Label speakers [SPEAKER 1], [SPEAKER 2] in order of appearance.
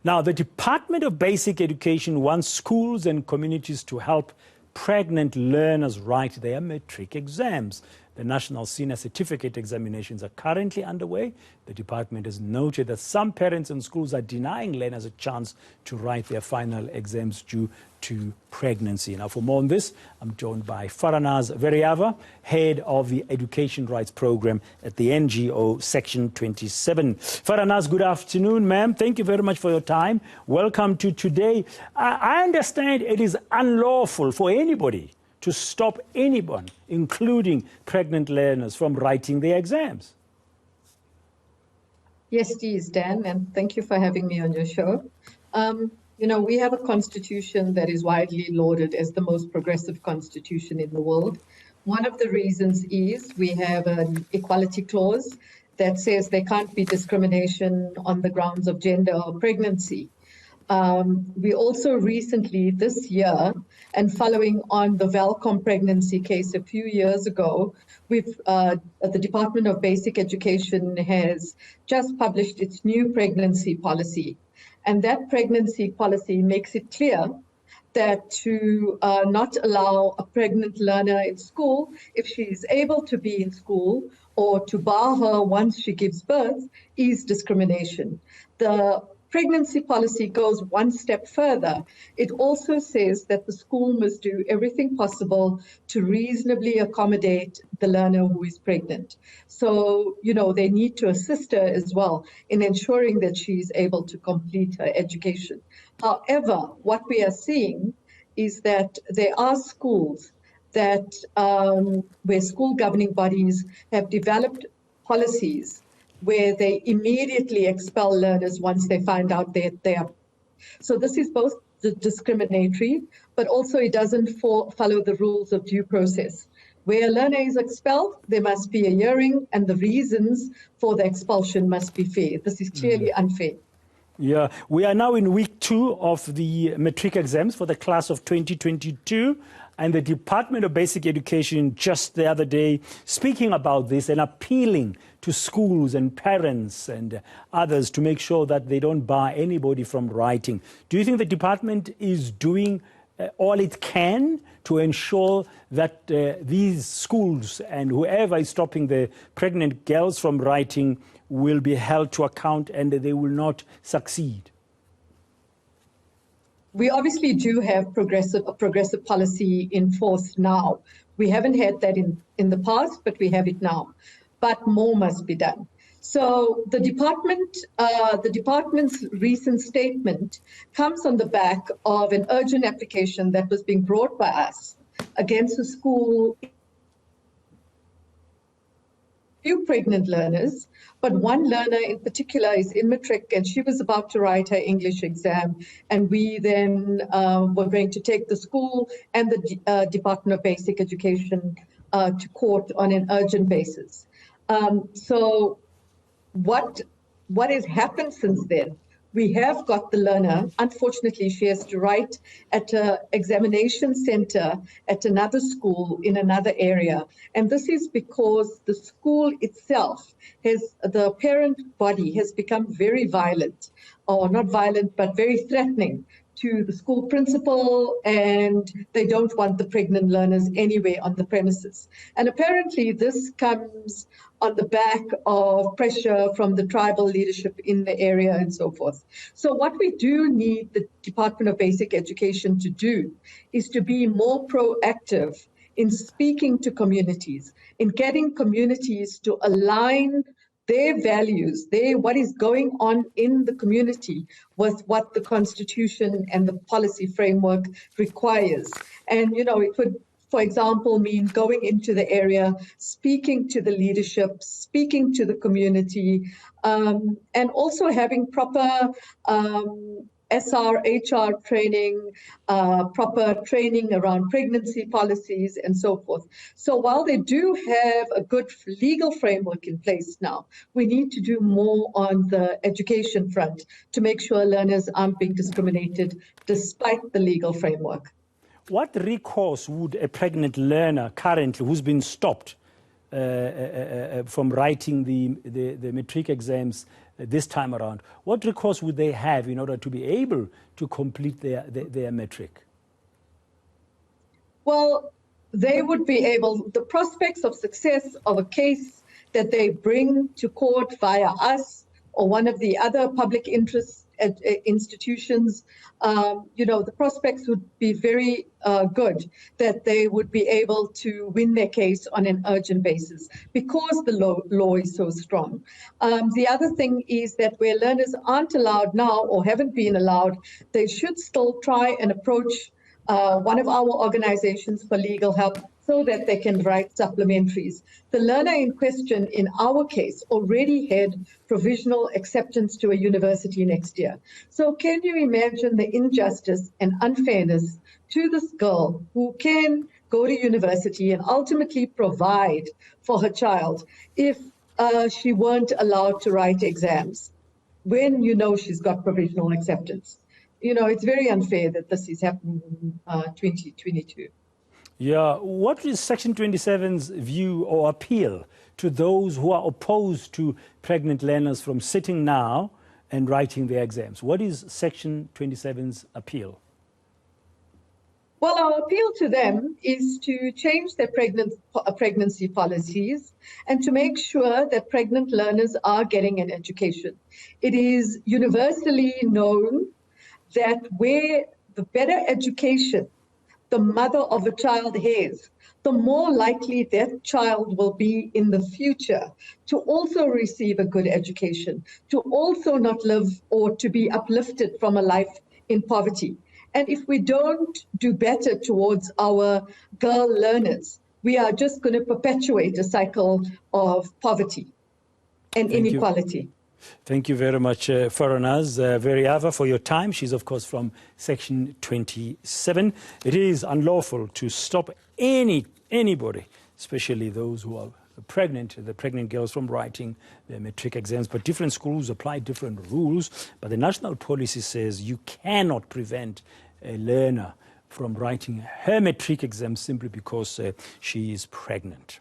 [SPEAKER 1] Now, the Department of Basic Education wants schools and communities to help pregnant learners write their matric exams. The National Senior Certificate examinations are currently underway. The department has noted that some parents and schools are denying learners a chance to write their final exams due to pregnancy. Now, for more on this, I'm joined by Faranaaz Veriava, head of the Education Rights Program at the NGO Section 27. Faranaaz, good afternoon, ma'am. Thank you very much for your time. Welcome to today. I understand it is unlawful for anybody to stop anyone, including pregnant learners, from writing their exams.
[SPEAKER 2] Yes, it is, Dan, and thank you for having me on your show. We have a constitution that is widely lauded as the most progressive constitution in the world. One of the reasons is we have an equality clause that says there can't be discrimination on the grounds of gender or pregnancy. We also recently, this year, and following on the Valcom pregnancy case a few years ago, the Department of Basic Education has just published its new pregnancy policy. And that pregnancy policy makes it clear that to not allow a pregnant learner in school, if she is able to be in school, or to bar her once she gives birth, is discrimination. The pregnancy policy goes one step further. It also says that the school must do everything possible to reasonably accommodate the learner who is pregnant. So, they need to assist her as well in ensuring that she's able to complete her education. However, what we are seeing is that there are schools that where school governing bodies have developed policies where they immediately expel learners once they find out that they are. So this is both discriminatory, but also it doesn't follow the rules of due process. Where a learner is expelled, there must be a hearing, and the reasons for the expulsion must be fair. This is clearly unfair.
[SPEAKER 1] Yeah, we are now in week 2 of the matric exams for the class of 2022. And the Department of Basic Education just the other day speaking about this and appealing to schools and parents and others to make sure that they don't bar anybody from writing. Do you think the department is doing all it can to ensure that these schools and whoever is stopping the pregnant girls from writing will be held to account and they will not succeed?
[SPEAKER 2] We obviously do have a progressive policy in force now. We haven't had that in the past, but we have it now. But more must be done. So the department's recent statement comes on the back of an urgent application that was being brought by us against a school, few pregnant learners, but one learner in particular is in Matric and she was about to write her English exam. And we then were going to take the school and the Department of Basic Education to court on an urgent basis. So what has happened since then? We have got the learner. Unfortunately, she has to write at an examination center at another school in another area. And this is because the school itself the parent body has become very violent, or not violent, but very threatening to the school principal, and they don't want the pregnant learners anywhere on the premises. And apparently this comes on the back of pressure from the tribal leadership in the area and so forth. So what we do need the Department of Basic Education to do is to be more proactive in speaking to communities, in getting communities to align their values, what is going on in the community with what the Constitution and the policy framework requires. And, it would, for example, mean going into the area, speaking to the leadership, speaking to the community, and also having proper HR training, proper training around pregnancy policies and so forth. So while they do have a good legal framework in place now, we need to do more on the education front to make sure learners aren't being discriminated despite the legal framework.
[SPEAKER 1] What recourse would a pregnant learner currently who's been stopped from writing the matric exams this time around, what recourse would they have in order to be able to complete their matric?
[SPEAKER 2] Well, they would be able, the prospects of success of a case that they bring to court via us or one of the other public interest institutions, the prospects would be very good that they would be able to win their case on an urgent basis because the law is so strong. The other thing is that where learners aren't allowed now or haven't been allowed, they should still try and approach one of our organizations for legal help so that they can write supplementaries. The learner in question in our case already had provisional acceptance to a university next year. So can you imagine the injustice and unfairness to this girl who can go to university and ultimately provide for her child if she weren't allowed to write exams when she's got provisional acceptance? It's very unfair that this is happening in 2022.
[SPEAKER 1] Yeah, what is Section 27's view or appeal to those who are opposed to pregnant learners from sitting now and writing their exams? What is Section 27's appeal?
[SPEAKER 2] Well, our appeal to them is to change their pregnancy policies and to make sure that pregnant learners are getting an education. It is universally known that where the better education the mother of a child has, the more likely that child will be in the future to also receive a good education, to also not live or to be uplifted from a life in poverty. And if we don't do better towards our girl learners, we are just going to perpetuate a cycle of poverty and inequality.
[SPEAKER 1] Thank you very much, Faranaaz Veriava, for your time. She's, of course, from Section 27. It is unlawful to stop anybody, especially those who are pregnant, the pregnant girls, from writing their matric exams. But different schools apply different rules. But the national policy says you cannot prevent a learner from writing her matric exam simply because she is pregnant.